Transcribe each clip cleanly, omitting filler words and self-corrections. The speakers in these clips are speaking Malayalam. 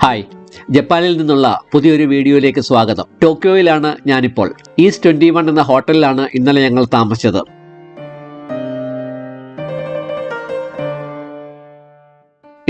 ഹായ്, ജപ്പാനിൽ നിന്നുള്ള പുതിയൊരു വീഡിയോയിലേക്ക് സ്വാഗതം. ടോക്കിയോയിലാണ് ഞാനിപ്പോൾ. ഈസ്റ്റ് 21 എന്ന ഹോട്ടലിലാണ് ഇന്നലെ ഞങ്ങൾ താമസിച്ചത്.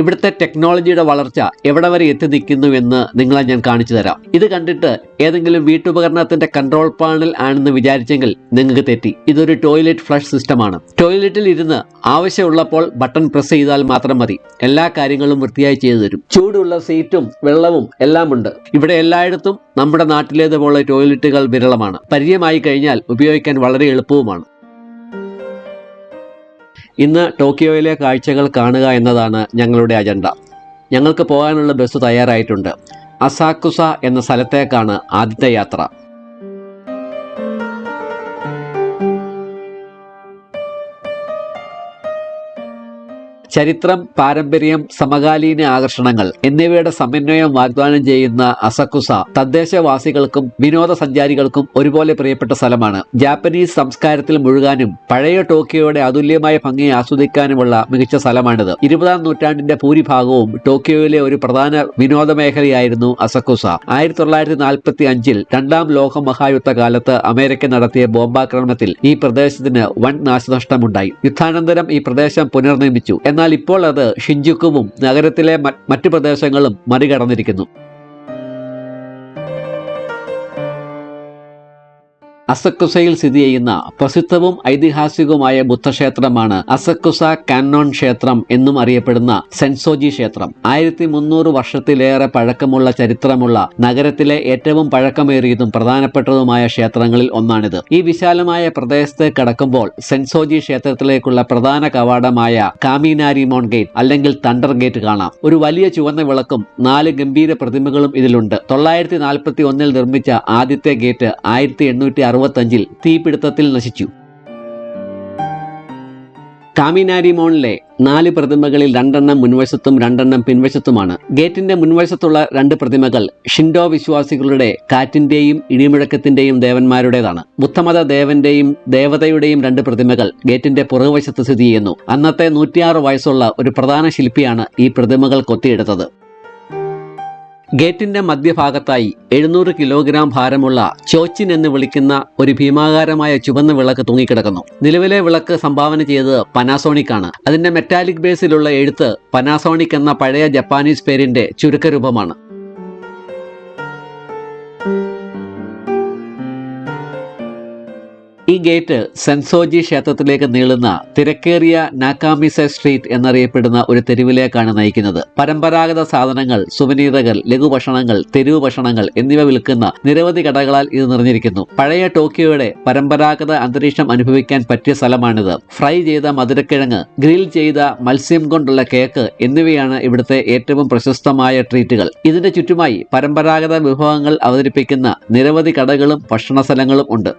ഇവിടുത്തെ ടെക്നോളജിയുടെ വളർച്ച എവിടെ വരെ എത്തി നിൽക്കുന്നുവെന്ന് നിങ്ങളെ ഞാൻ കാണിച്ചു തരാം. ഇത് കണ്ടിട്ട് ഏതെങ്കിലും വീട്ടുപകരണത്തിന്റെ കൺട്രോൾ പാനൽ ആണെന്ന് വിചാരിച്ചെങ്കിൽ നിങ്ങൾക്ക് തെറ്റി. ഇതൊരു ടോയ്ലറ്റ് ഫ്ലഷ് സിസ്റ്റമാണ്. ടോയ്ലറ്റിൽ ഇരുന്ന് ആവശ്യമുള്ളപ്പോൾ ബട്ടൺ പ്രസ് ചെയ്താൽ മാത്രം മതി. എല്ലാ കാര്യങ്ങളും വൃത്തിയായി ചെയ്തു തരും. ചൂടുള്ള സീറ്റും വെള്ളവും എല്ലാം ഉണ്ട്. ഇവിടെ എല്ലായിടത്തും നമ്മുടെ നാട്ടിലേതുപോലെ ടോയ്ലറ്റുകൾ വിരളമാണ്. പരിചയമായി കഴിഞ്ഞാൽ ഉപയോഗിക്കാൻ വളരെ എളുപ്പവുമാണ്. ഇന്ന് ടോക്കിയോയിലെ കാഴ്ചകൾ കാണുക എന്നതാണ് ഞങ്ങളുടെ അജണ്ട. ഞങ്ങൾക്ക് പോകാനുള്ള ബസ് തയ്യാറായിട്ടുണ്ട്. അസാക്കുസ എന്ന സ്ഥലത്തേക്കാണ് ആദ്യത്തെ യാത്ര. ചരിത്രം, പാരമ്പര്യം, സമകാലീന ആകർഷണങ്ങൾ എന്നിവയുടെ സമന്വയം വാഗ്ദാനം ചെയ്യുന്ന അസക്കുസ തദ്ദേശവാസികൾക്കും വിനോദസഞ്ചാരികൾക്കും ഒരുപോലെ പ്രിയപ്പെട്ട സ്ഥലമാണ്. ജാപ്പനീസ് സംസ്കാരത്തിൽ മുഴുകാനും പഴയ ടോക്കിയോയുടെ അതുല്യമായ ഭംഗി ആസ്വദിക്കാനുമുള്ള മികച്ച സ്ഥലമാണിത്. 20-ാം നൂറ്റാണ്ടിന്റെ ഭൂരിഭാഗവും ടോക്കിയോയിലെ ഒരു പ്രധാന വിനോദ മേഖലയായിരുന്നു അസക്കുസ. 1945-ൽ രണ്ടാം ലോക മഹായുദ്ധ കാലത്ത് അമേരിക്ക നടത്തിയ ബോംബാക്രമണത്തിൽ ഈ പ്രദേശത്തിന് വൻ നാശനഷ്ടമുണ്ടായി. യുദ്ധാനന്തരം ഈ പ്രദേശം പുനർനിർമ്മിച്ചു. എന്നാൽ ഇപ്പോൾ അത് ഷിൻജുക്കുവും നഗരത്തിലെ മറ്റു പ്രദേശങ്ങളും മറികടന്നിരിക്കുന്നു. അസക്കുസയിൽ സ്ഥിതി ചെയ്യുന്ന പ്രസിദ്ധവും ഐതിഹാസികവുമായ ബുദ്ധക്ഷേത്രമാണ് അസക്കുസ കാന്നോൺ ക്ഷേത്രം എന്നും അറിയപ്പെടുന്ന സെൻസോജി ക്ഷേത്രം. 1300 വർഷത്തിലേറെ പഴക്കമുള്ള ചരിത്രമുള്ള നഗരത്തിലെ ഏറ്റവും പഴക്കമേറിയതും പ്രധാനപ്പെട്ടതുമായ ക്ഷേത്രങ്ങളിൽ ഒന്നാണിത്. ഈ വിശാലമായ പ്രദേശത്ത് കടക്കുമ്പോൾ സെൻസോജി ക്ഷേത്രത്തിലേക്കുള്ള പ്രധാന കവാടമായ കാമിനാരിമോൺ ഗേറ്റ് അല്ലെങ്കിൽ തണ്ടർ ഗേറ്റ് കാണാം. ഒരു വലിയ ചുവന്ന വിളക്കും 4 ഗംഭീര പ്രതിമകളും ഇതിലുണ്ട്. 941-ൽ നിർമ്മിച്ച ആദ്യത്തെ ഗേറ്റ് 1865-ൽ തീപിടുത്തത്തിൽ നശിച്ചു. കാമിനാരിമോണിലെ 4 പ്രതിമകളിൽ 2 എണ്ണം മുൻവശത്തും 2 എണ്ണം പിൻവശത്തുമാണ്. ഗേറ്റിന്റെ മുൻവശത്തുള്ള 2 പ്രതിമകൾ ഷിൻഡോ വിശ്വാസികളുടെ കാറ്റിന്റെയും ഇടിമുഴക്കത്തിന്റെയും ദേവന്മാരുടേതാണ്. ബുദ്ധമത ദേവന്റെയും ദേവതയുടെയും 2 പ്രതിമകൾ ഗേറ്റിന്റെ പുറകുവശത്ത് സ്ഥിതി ചെയ്യുന്നു. അന്നത്തെ 106 വയസ്സുള്ള ഒരു പ്രധാന ശില്പിയാണ് ഈ പ്രതിമകൾ കൊത്തിയെടുത്തത്. ഗേറ്റിന്റെ മധ്യഭാഗത്തായി 700 കിലോഗ്രാം ഭാരമുള്ള ചോച്ചിൻ എന്ന് വിളിക്കുന്ന ഒരു ഭീമാകാരമായ ചുവന്ന വിളക്ക് തൂങ്ങിക്കിടക്കുന്നു. നിലവിലെ വിളക്ക് സംഭാവന ചെയ്തത് പനാസോണിക് ആണ്. അതിന്റെ മെറ്റാലിക് ബേസിലുള്ള എഴുത്ത് പനാസോണിക് എന്ന പഴയ ജപ്പാനീസ് പേരിന്റെ ചുരുക്കരൂപമാണ്. ഈ ഗേറ്റ് സെൻസോജി ക്ഷേത്രത്തിലേക്ക് നീളുന്ന തിരക്കേറിയ നാക്കാമിസെ സ്ട്രീറ്റ് എന്നറിയപ്പെടുന്ന ഒരു തെരുവിലേക്കാണ് നയിക്കുന്നത്. പരമ്പരാഗത സാധനങ്ങൾ, സുവനീറുകൾ, ലഘുഭക്ഷണങ്ങൾ, തെരുവ് ഭക്ഷണങ്ങൾ എന്നിവ വിൽക്കുന്ന നിരവധി കടകളാൽ ഇത് നിറഞ്ഞിരിക്കുന്നു. പഴയ ടോക്കിയോയുടെ പരമ്പരാഗത അന്തരീക്ഷം അനുഭവിക്കാൻ പറ്റിയ സ്ഥലമാണിത്. ഫ്രൈ ചെയ്ത മധുരക്കിഴങ്ങ്, ഗ്രിൽ ചെയ്ത മത്സ്യം കൊണ്ടുള്ള കേക്ക് എന്നിവയാണ് ഇവിടുത്തെ ഏറ്റവും പ്രശസ്തമായ ട്രീറ്റുകൾ. ഇതിന്റെ ചുറ്റുമായി പരമ്പരാഗത വിഭവങ്ങൾ അവതരിപ്പിക്കുന്ന നിരവധി കടകളും ഭക്ഷണ സ്ഥലങ്ങളും ഉണ്ട്.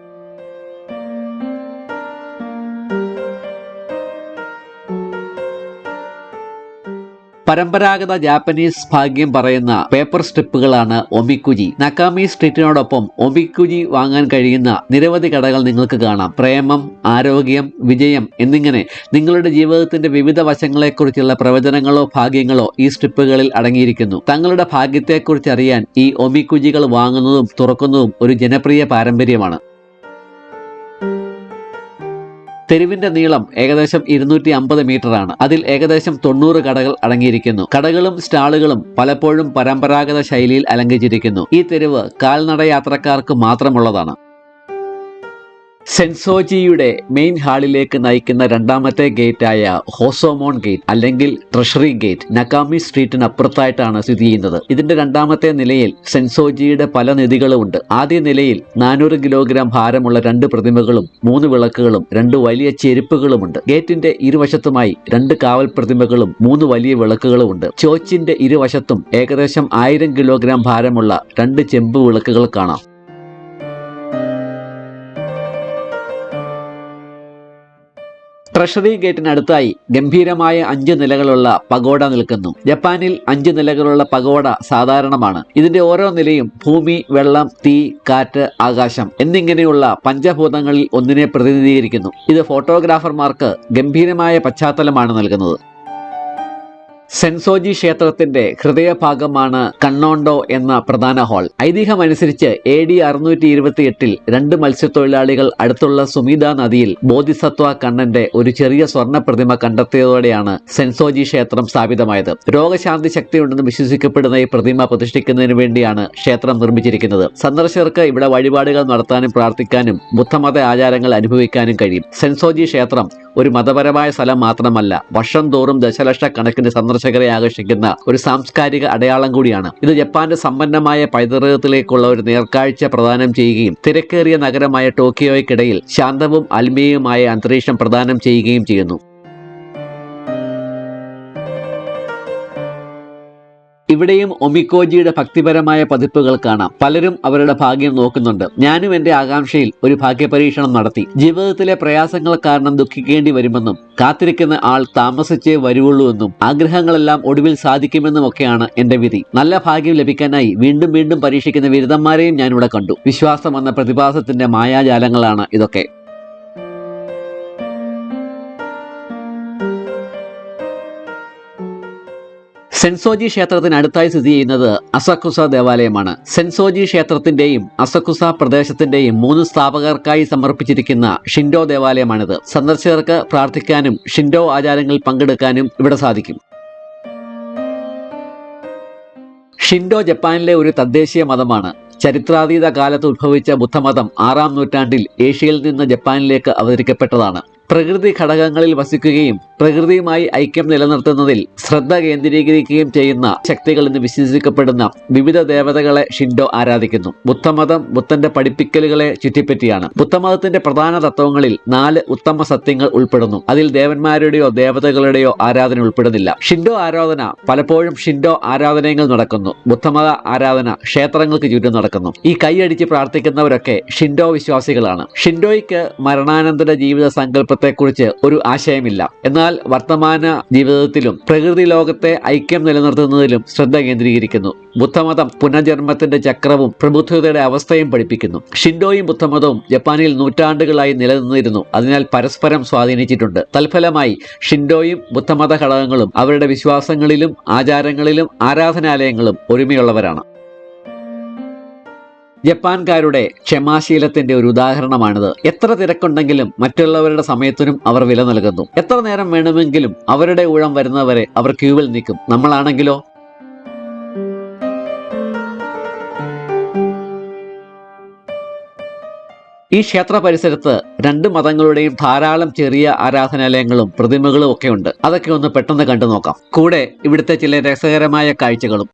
പരമ്പരാഗത ജാപ്പനീസ് ഭാഗ്യം പറയുന്ന പേപ്പർ സ്ട്രിപ്പുകളാണ് ഒമിക്കുജി. നക്കാമി സ്ട്രീറ്റിനോടൊപ്പം ഒമിക്കുജി വാങ്ങാൻ കഴിയുന്ന നിരവധി കടകൾ നിങ്ങൾക്ക് കാണാം. പ്രേമം, ആരോഗ്യം, വിജയം എന്നിങ്ങനെ നിങ്ങളുടെ ജീവിതത്തിന്റെ വിവിധ വശങ്ങളെക്കുറിച്ചുള്ള പ്രവചനങ്ങളോ ഭാഗ്യങ്ങളോ ഈ സ്ട്രിപ്പുകളിൽ അടങ്ങിയിരിക്കുന്നു. തങ്ങളുടെ ഭാഗ്യത്തെക്കുറിച്ച് അറിയാൻ ഈ ഒമിക്കുജികൾ വാങ്ങുന്നതും തുറക്കുന്നതും ഒരു ജനപ്രിയ പാരമ്പര്യമാണ്. തെരുവിന്റെ നീളം ഏകദേശം 250 മീറ്ററാണ്. അതിൽ ഏകദേശം 90 കടകൾ അടങ്ങിയിരിക്കുന്നു. കടകളും സ്റ്റാളുകളും പലപ്പോഴും പരമ്പരാഗത ശൈലിയിൽ അലങ്കരിച്ചിരിക്കുന്നു. ഈ തെരുവ് കാൽനട യാത്രക്കാർക്ക് മാത്രമുള്ളതാണ്. സെൻസോജിയുടെ മെയിൻ ഹാളിലേക്ക് നയിക്കുന്ന 2ാമത്തെ ഗേറ്റായ ഹോസോമോൺ ഗേറ്റ് അല്ലെങ്കിൽ ട്രഷറി ഗേറ്റ് നക്കാമി സ്ട്രീറ്റിന് അപ്പുറത്തായിട്ടാണ് സ്ഥിതി ചെയ്യുന്നത്. ഇതിന്റെ 2ാമത്തെ നിലയിൽ സെൻസോജിയുടെ പല നിധികളും ഉണ്ട്. ആദ്യ നിലയിൽ 400 കിലോഗ്രാം ഭാരമുള്ള 2 പ്രതിമകളും 3 വിളക്കുകളും 2 വലിയ ചെരുപ്പുകളുമുണ്ട്. ഗേറ്റിന്റെ ഇരുവശത്തുമായി 2 കാവൽ പ്രതിമകളും 3 വലിയ വിളക്കുകളും ഉണ്ട്. ചോച്ചിന്റെ ഇരുവശത്തും ഏകദേശം 1000 കിലോഗ്രാം ഭാരമുള്ള 2 ചെമ്പ് വിളക്കുകൾ കാണാം. ട്രഷറി ഗേറ്റിനടുത്തായി ഗംഭീരമായ 5 നിലകളുള്ള പഗോഡ നിൽക്കുന്നു. ജപ്പാനിൽ 5 നിലകളുള്ള പഗോഡ സാധാരണമാണ്. ഇതിന്റെ ഓരോ നിലയും ഭൂമി, വെള്ളം, തീ, കാറ്റ്, ആകാശം എന്നിങ്ങനെയുള്ള പഞ്ചഭൂതങ്ങളിൽ ഒന്നിനെ പ്രതിനിധീകരിക്കുന്നു. ഇത് ഫോട്ടോഗ്രാഫർമാർക്ക് ഗംഭീരമായ പശ്ചാത്തലമാണ് നൽകുന്നത്. സെൻസോജി ക്ഷേത്രത്തിന്റെ ഹൃദയഭാഗമാണ് കണ്ണോണ്ടോ എന്ന പ്രധാന ഹാൾ. ഐതിഹ്യമനുസരിച്ച് AD 628 2 മത്സ്യത്തൊഴിലാളികൾ അടുത്തുള്ള സുമിത നദിയിൽ ബോധിസത്വ കണ്ണന്റെ ഒരു ചെറിയ സ്വർണ്ണ പ്രതിമ കണ്ടെത്തിയതോടെയാണ് സെൻസോജി ക്ഷേത്രം സ്ഥാപിതമായത്. രോഗശാന്തി ശക്തിയുണ്ടെന്ന് വിശ്വസിക്കപ്പെടുന്ന ഈ പ്രതിമ പ്രതിഷ്ഠിക്കുന്നതിന് വേണ്ടിയാണ് ക്ഷേത്രം നിർമ്മിച്ചിരിക്കുന്നത്. സന്ദർശകർക്ക് ഇവിടെ വഴിപാടുകൾ നടത്താനും പ്രാർത്ഥിക്കാനും ബുദ്ധമത ആചാരങ്ങൾ അനുഭവിക്കാനും കഴിയും. സെൻസോജി ക്ഷേത്രം ഒരു മതപരമായ സ്ഥലം മാത്രമല്ല, വർഷം തോറും ദശലക്ഷക്കണക്കിന് സന്ദർശകരെ ആകർഷിക്കുന്ന ഒരു സാംസ്കാരിക അടയാളം കൂടിയാണ്. ഇത് ജപ്പാന്റെ സമ്പന്നമായ പൈതൃകത്തിലേക്കുള്ള ഒരു നേർക്കാഴ്ച പ്രദാനം ചെയ്യുകയും തിരക്കേറിയ നഗരമായ ടോക്കിയോയ്ക്കിടയിൽ ശാന്തവും ആത്മീയവുമായ അന്തരീക്ഷം പ്രദാനം ചെയ്യുകയും ചെയ്യുന്നു. ഇവിടെയും ഒമിക്കോജിയുടെ ഭക്തിപരമായ പതിപ്പുകൾ കാണാം. പലരും അവരുടെ ഭാഗ്യം നോക്കുന്നുണ്ട്. ഞാനും എന്റെ ആകാംക്ഷയിൽ ഒരു ഭാഗ്യപരീക്ഷണം നടത്തി. ജീവിതത്തിലെ പ്രയാസങ്ങൾ കാരണം ദുഃഖിക്കേണ്ടി വരുമെന്നും കാത്തിരിക്കുന്ന ആൾ താമസിച്ചേ വരുവുള്ളൂ എന്നും ആഗ്രഹങ്ങളെല്ലാം ഒടുവിൽ സാധിക്കുമെന്നും ഒക്കെയാണ് എന്റെ വിധി. നല്ല ഭാഗ്യം ലഭിക്കാനായി വീണ്ടും വീണ്ടും പരീക്ഷിക്കുന്ന ബിരുദന്മാരെയും ഞാനിവിടെ കണ്ടു. വിശ്വാസം എന്ന പ്രതിഭാസത്തിന്റെ മായാജാലങ്ങളാണ് ഇതൊക്കെ. സെൻസോജി ക്ഷേത്രത്തിനടുത്തായി സ്ഥിതി ചെയ്യുന്നത് അസക്കുസ ദേവാലയമാണ്. സെൻസോജി ക്ഷേത്രത്തിന്റെയും അസക്കുസ പ്രദേശത്തിന്റെയും 3 സ്ഥാപകർക്കായി സമർപ്പിച്ചിരിക്കുന്ന ഷിൻഡോ ദേവാലയമാണിത്. സന്ദർശകർക്ക് പ്രാർത്ഥിക്കാനും ഷിൻഡോ ആചാരങ്ങളിൽ പങ്കെടുക്കാനും ഇവിടെ സാധിക്കും. ഷിൻഡോ ജപ്പാനിലെ ഒരു തദ്ദേശീയ മതമാണ്. ചരിത്രാതീത കാലത്ത് ഉത്ഭവിച്ച ബുദ്ധമതം 6-ാം നൂറ്റാണ്ടിൽ ഏഷ്യയിൽ നിന്ന് ജപ്പാനിലേക്ക് അവതരിക്കപ്പെട്ടതാണ്. പ്രകൃതി ഘടകങ്ങളിൽ വസിക്കുകയും പ്രകൃതിയുമായി ഐക്യം നിലനിർത്തുന്നതിൽ ശ്രദ്ധ കേന്ദ്രീകരിക്കുകയും ചെയ്യുന്ന ശക്തികൾ എന്ന് വിശ്വസിക്കപ്പെടുന്ന വിവിധ ദേവതകളെ ഷിൻഡോ ആരാധിക്കുന്നു. ബുദ്ധമതം ബുദ്ധന്റെ പഠിപ്പിക്കലുകളെ ചുറ്റിപ്പറ്റിയാണ്. ബുദ്ധമതത്തിന്റെ പ്രധാന തത്വങ്ങളിൽ 4 ഉത്തമ സത്യങ്ങൾ ഉൾപ്പെടുന്നു. അതിൽ ദേവന്മാരുടെയോ ദേവതകളുടെയോ ആരാധന ഉൾപ്പെടുന്നില്ല. ഷിൻഡോ ആരാധന പലപ്പോഴും ഷിൻഡോ ആരാധനകൾ നടക്കുന്നു. ബുദ്ധമത ആരാധന ക്ഷേത്രങ്ങൾക്ക് ചുറ്റും നടക്കുന്നു. ഈ കൈയടിച്ച് പ്രാർത്ഥിക്കുന്നവരൊക്കെ ഷിൻഡോ വിശ്വാസികളാണ്. ഷിൻഡോയ്ക്ക് മരണാനന്തര ജീവിത സങ്കല്പത്തെക്കുറിച്ച് ഒരു ആശയമില്ല. എന്നാൽ വർത്തമാന ജീവിതത്തിലും പ്രകൃതി ലോകത്തെ ഐക്യം നിലനിർത്തുന്നതിലും ശ്രദ്ധ കേന്ദ്രീകരിക്കുന്നു. ബുദ്ധമതം പുനർജന്മത്തിന്റെ ചക്രവും പ്രബുദ്ധതയുടെ അവസ്ഥയും പഠിപ്പിക്കുന്നു. ഷിൻഡോയും ബുദ്ധമതവും ജപ്പാനിൽ നൂറ്റാണ്ടുകളായി നിലനിന്നിരുന്നു. അതിനാൽ പരസ്പരം സ്വാധീനിച്ചിട്ടുണ്ട്. തൽഫലമായി ഷിൻഡോയും ബുദ്ധമത ഘടകങ്ങളും അവരുടെ വിശ്വാസങ്ങളിലും ആചാരങ്ങളിലും ആരാധനാലയങ്ങളും ഒരുമയുള്ളവരാണ്. ജപ്പാൻകാരുടെ ക്ഷമാശീലത്തിന്റെ ഒരു ഉദാഹരണമാണിത്. എത്ര തിരക്കുണ്ടെങ്കിലും മറ്റുള്ളവരുടെ സമയത്തിനും അവർ വില നൽകുന്നു. എത്ര നേരം വേണമെങ്കിലും അവരുടെ ഊഴം വരുന്നവരെ അവർ ക്യൂവിൽ നിൽക്കും. നമ്മളാണെങ്കിലോ? ഈ ക്ഷേത്ര പരിസരത്ത് 2 മതങ്ങളുടെയും ധാരാളം ചെറിയ ആരാധനാലയങ്ങളും പ്രതിമകളും ഒക്കെ ഉണ്ട്. അതൊക്കെ ഒന്ന് പെട്ടെന്ന് കണ്ടു നോക്കാം. കൂടെ ഇവിടുത്തെ ചില രസകരമായ കാഴ്ചകളും.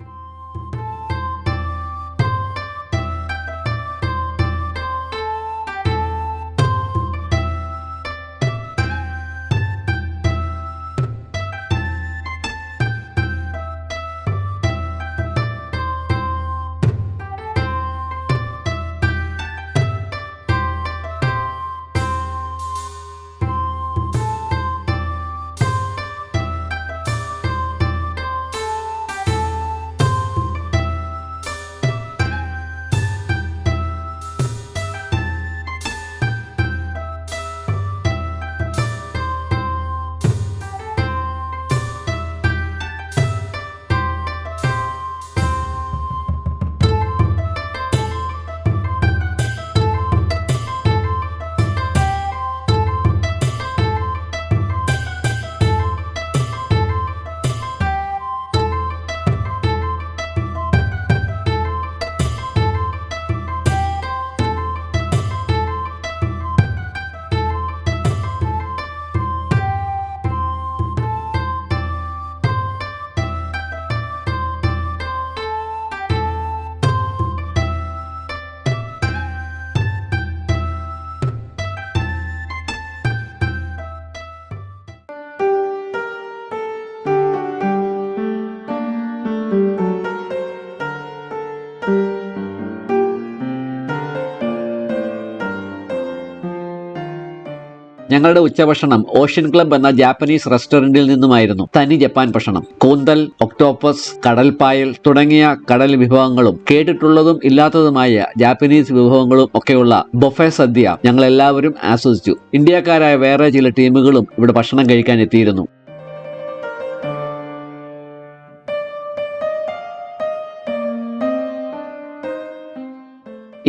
ഞങ്ങളുടെ ഉച്ചഭക്ഷണം ഓഷ്യൻ ക്ലബ് എന്ന ജാപ്പനീസ് റെസ്റ്റോറന്റിൽ നിന്നുമായിരുന്നു. തനി ജപ്പാൻ ഭക്ഷണം, കൂന്തൽ, ഒക്ടോപ്പസ്, കടൽപ്പായൽ തുടങ്ങിയ കടൽ വിഭവങ്ങളും കേട്ടിട്ടുള്ളതും ഇല്ലാത്തതുമായ ജാപ്പനീസ് വിഭവങ്ങളും ഒക്കെയുള്ള ബൊഫെ സദ്യ ഞങ്ങൾ എല്ലാവരും ആസ്വദിച്ചു. ഇന്ത്യക്കാരായ വേറെ ചില ടീമുകളും ഇവിടെ ഭക്ഷണം കഴിക്കാൻ എത്തിയിരുന്നു.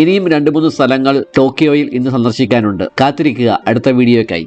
ഇനിയും 2-3 സ്ഥലങ്ങൾ ടോക്കിയോയിൽ ഇന്ന് സന്ദർശിക്കാനുണ്ട്. കാത്തിരിക്കുക അടുത്ത വീഡിയോയ്ക്കായി.